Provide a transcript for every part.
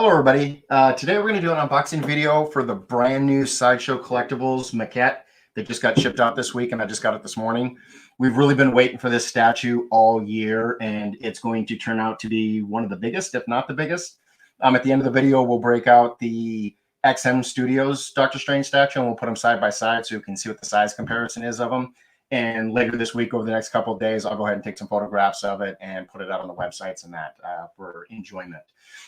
Hello everybody. Today we're going to do an unboxing video for the brand new Sideshow Collectables Maquette that just got shipped out this week, and I just got it this morning. We've really been waiting for this statue all year, and it's going to turn out to be one of the biggest, if not the biggest. At the end of the video, we'll break out the XM Studios Doctor Strange statue, and we'll put them side by side so you can see what the size comparison is of them. And later this week, over the next couple of days, I'll go ahead and take some photographs of it and put it out on the websites and that for enjoyment.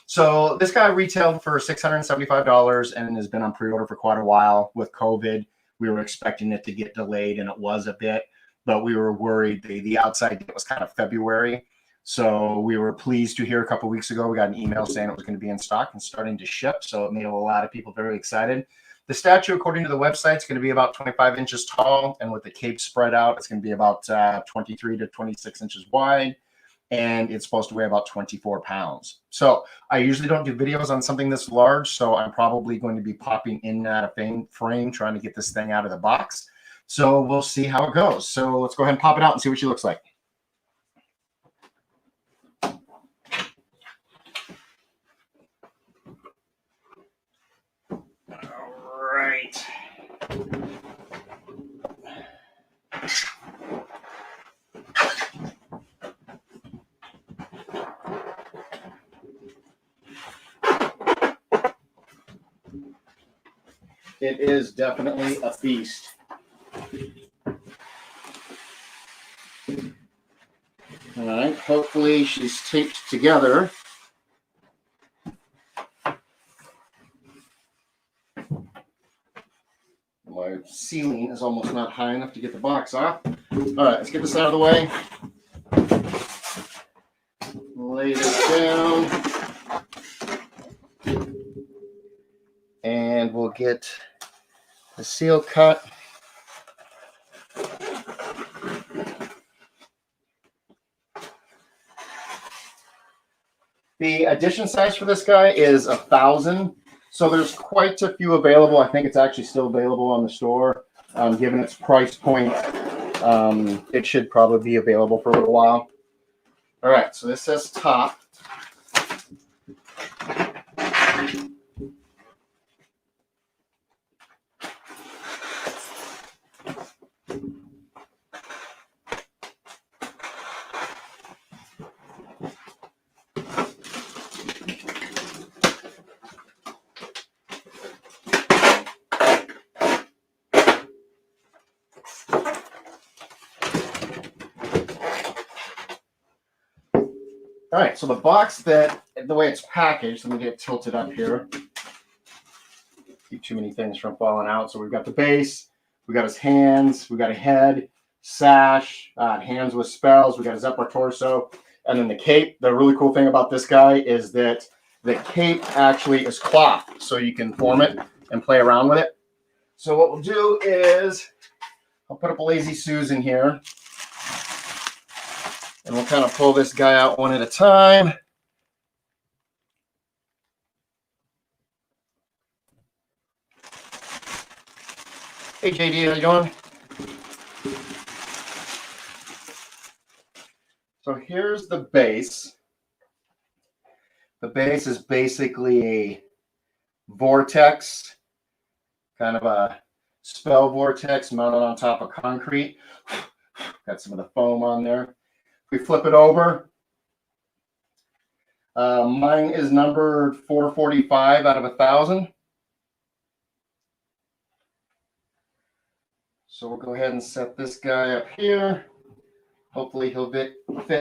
So this guy retailed for $675 and has been on pre-order for quite a while. With COVID, we were expecting it to get delayed, and it was a bit, but we were worried. The outside date was kind of February. So we were pleased to hear a couple of weeks ago, we got an email saying it was going to be in stock and starting to ship. So it made a lot of people very excited. The statue, according to the website, is going to be about 25 inches tall, and with the cape spread out, it's going to be about 23 to 26 inches wide, and it's supposed to weigh about 24 pounds. So I usually don't do videos on something this large, so I'm probably going to be popping in and out of frame trying to get this thing out of the box. So we'll see how it goes. So let's go ahead and pop it out and see what she looks like. Right. It is definitely a beast. All right, hopefully she's taped together. My ceiling is almost not high enough to get the box off. All right, let's get this out of the way. Lay this down. And we'll get the seal cut. The edition size for this guy is 1,000. So there's quite a few available. I think it's actually still available on the store. Given its price point, it should probably be available for a little while. All right, so this says top. All right, so the box the way it's packaged, let me get it tilted up here. Keep too many things from falling out. So we've got the base, we got his hands, we got a head, sash, hands with spells, we got his upper torso, and then the cape. The really cool thing about this guy is that the cape actually is cloth, so you can form it and play around with it. So what we'll do is I'll put up a Lazy Susan here. And we'll kind of pull this guy out one at a time. Hey, JD, how you doing? So here's the base. The base is basically a vortex, kind of a spell vortex mounted on top of concrete. Got some of the foam on there. We flip it over. Mine is numbered 445 out of 1,000. So we'll go ahead and set this guy up here. Hopefully he'll fit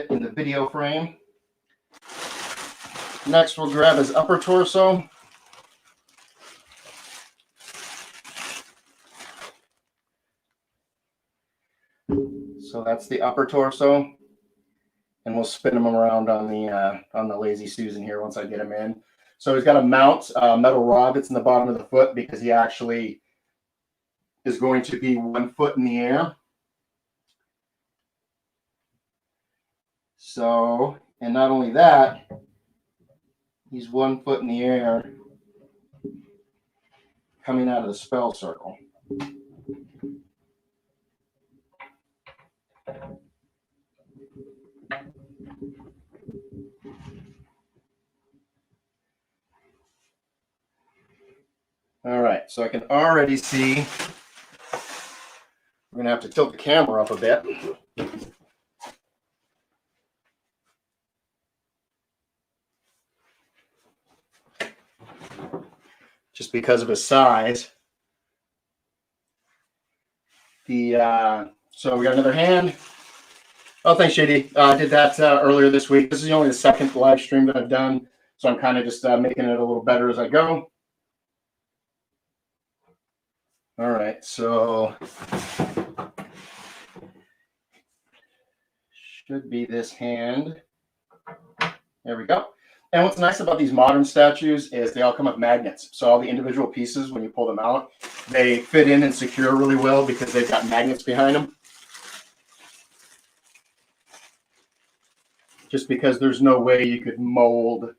in the video frame. Next, we'll grab his upper torso. So that's the upper torso. And we'll spin him around on the Lazy Susan here once I get him in. So he's got a mount, metal rod that's in the bottom of the foot because he actually is going to be 1 foot in the air. So, and not only that, he's 1 foot in the air coming out of the spell circle. right, so I can already see we're going to have to tilt the camera up a bit. Just because of his size. So we got another hand. Oh, thanks, JD. I did that earlier this week. This is only the second live stream that I've done, so I'm kind of just making it a little better as I go. All right, so should be this hand. There we go. And what's nice about these modern statues is they all come with magnets. So all the individual pieces, when you pull them out, they fit in and secure really well because they've got magnets behind them. Just because there's no way you could mold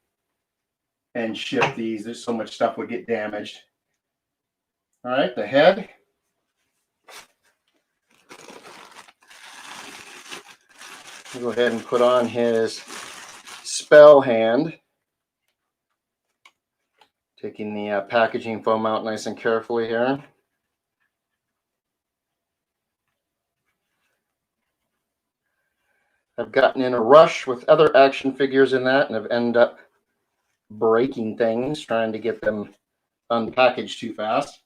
and ship these. There's so much stuff would get damaged. All right, the head. I'll go ahead and put on his spell hand. Taking the packaging foam out nice and carefully here. I've gotten in a rush with other action figures in that and have ended up breaking things, trying to get them unpackaged too fast.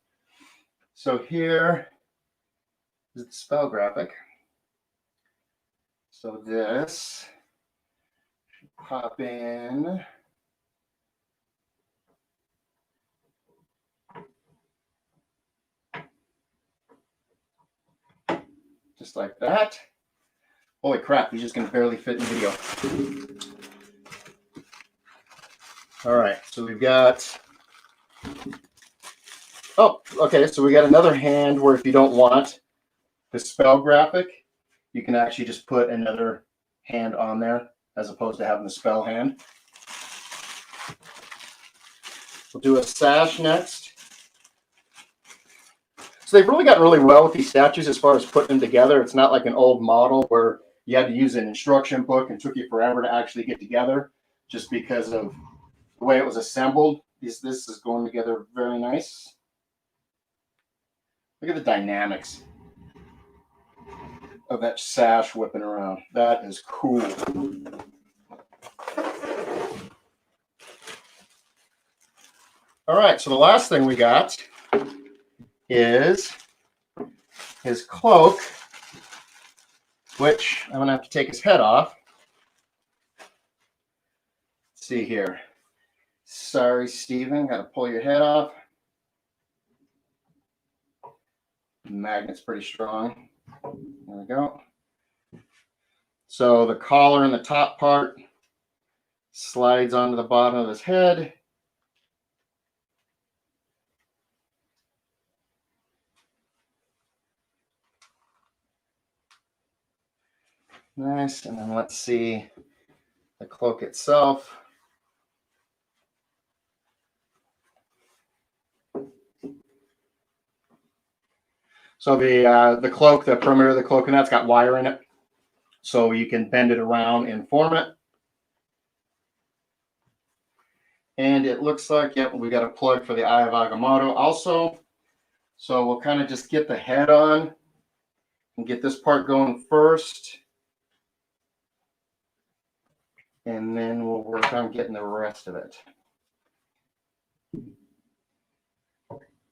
So here is the spell graphic. So this should pop in. Just like that. Holy crap, he's just going to barely fit in video. All right, so we've got... Oh, okay, so we got another hand where if you don't want the spell graphic, you can actually just put another hand on there as opposed to having the spell hand. We'll do a sash next. So they've really gotten really well with these statues as far as putting them together. It's not like an old model where you had to use an instruction book and took you forever to actually get together just because of the way it was assembled. This is going together very nice. Look at the dynamics of that sash whipping around. That is cool. All right, so the last thing we got is his cloak, which I'm gonna have to take his head off. Let's see here. Sorry, Steven, gotta pull your head off. The magnet's pretty strong. There we go. So the collar in the top part slides onto the bottom of his head. Nice, and then let's see the cloak itself. So the cloak, the perimeter of the cloak, and that's got wire in it, so you can bend it around and form it. And it looks like, yep, we got a plug for the Eye of Agamotto also. So we'll kind of just get the head on and get this part going first. And then we'll work on getting the rest of it.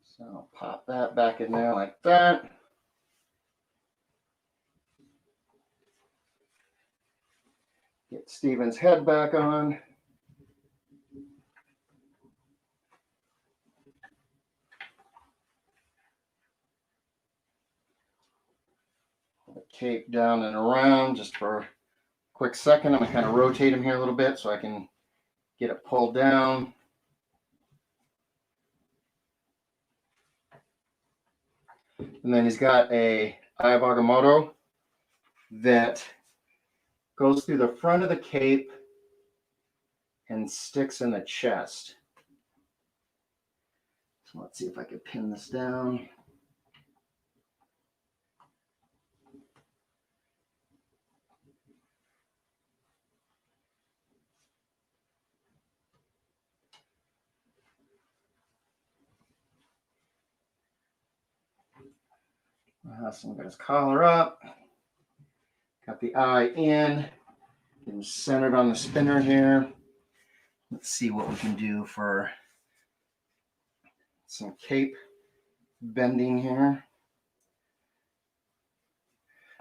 So I'll pop that back in there like that. Get Steven's head back on. The cape down and around just for a quick second. I'm going to kind of rotate him here a little bit so I can get it pulled down. And then he's got a Eye of Agamotto that goes through the front of the cape and sticks in the chest. So let's see if I can pin this down. So we've got his collar up. Got the eye in. Get him centered on the spinner here. Let's see what we can do for some cape bending here.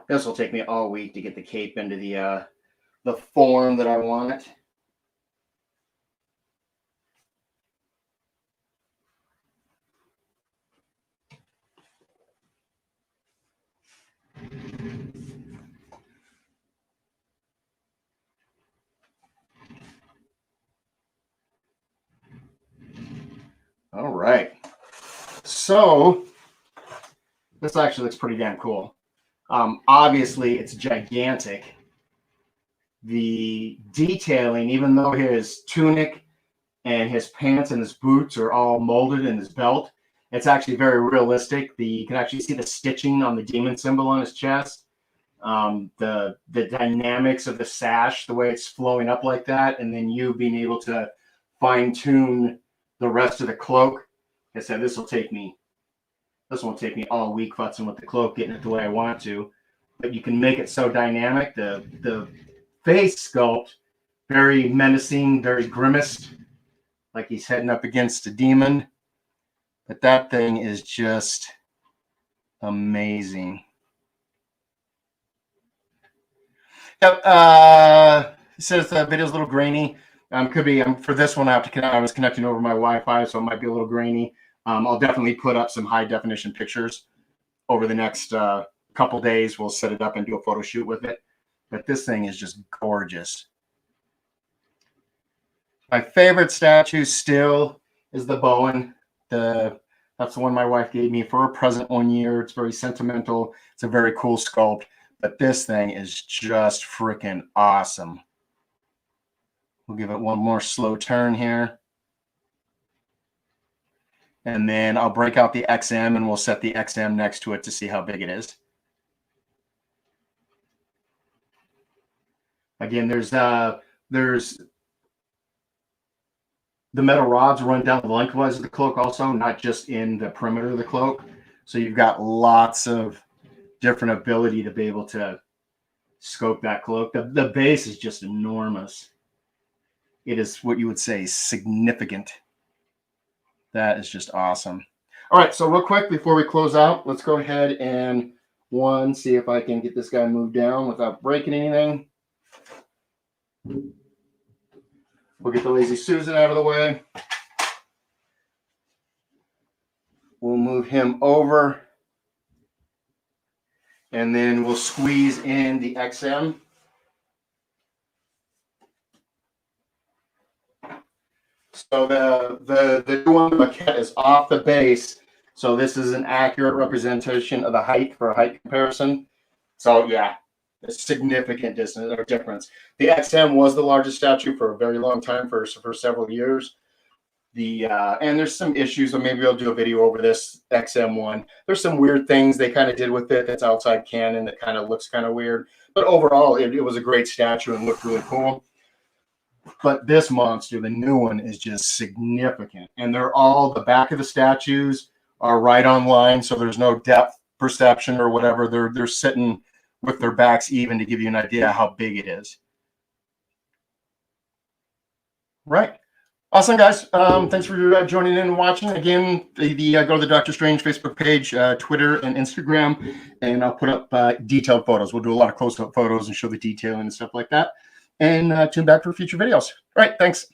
This will take me all week to get the cape into the form that I want it. All right. So this actually looks pretty damn cool. Obviously, it's gigantic. The detailing, even though his tunic and his pants and his boots are all molded in his belt, it's actually very realistic. You can actually see the stitching on the demon symbol on his chest. The dynamics of the sash, the way it's flowing up like that, and then you being able to fine tune the rest of the cloak. Like I said, this won't take me all week futzing with the cloak, getting it the way I want to. But you can make it so dynamic. The face sculpt, very menacing, very grimaced, like he's heading up against a demon. But that thing is just amazing. Yep. It says the video's a little grainy. Could be for this one. I was connecting over my Wi-Fi, so it might be a little grainy. I'll definitely put up some high definition pictures over the next couple days. We'll set it up and do a photo shoot with it. But this thing is just gorgeous. My favorite statue still is the Bowen. That's the one my wife gave me for a present one year. It's very sentimental. It's a very cool sculpt. But this thing is just freaking awesome. We'll give it one more slow turn here. And then I'll break out the XM and we'll set the XM next to it to see how big it is. Again, there's the metal rods run down the lengthwise of the cloak also, not just in the perimeter of the cloak. So you've got lots of different ability to be able to scope that cloak. The base is just enormous. It is what you would say significant. That is just awesome. All right, so real quick before we close out, let's go ahead and see if I can get this guy moved down without breaking anything. We'll get the Lazy Susan out of the way. We'll move him over. And then we'll squeeze in the XM. So the new one, the Maquette, is off the base. So this is an accurate representation of the height for a height comparison. So yeah, a significant distance or difference. The XM was the largest statue for a very long time, for several years. And there's some issues, so maybe I'll do a video over this XM one. There's some weird things they kind of did with it that's outside canon that kind of looks kind of weird. But overall, it was a great statue and looked really cool. But this monster, the new one, is just significant. And the back of the statues are right on line, so there's no depth perception or whatever. They're sitting with their backs even to give you an idea how big it is. Right. Awesome, guys. Thanks for joining in and watching. Again, go to the Dr. Strange Facebook page, Twitter, and Instagram, and I'll put up detailed photos. We'll do a lot of close-up photos and show the detailing and stuff like that. And tune back for future videos. All right, thanks.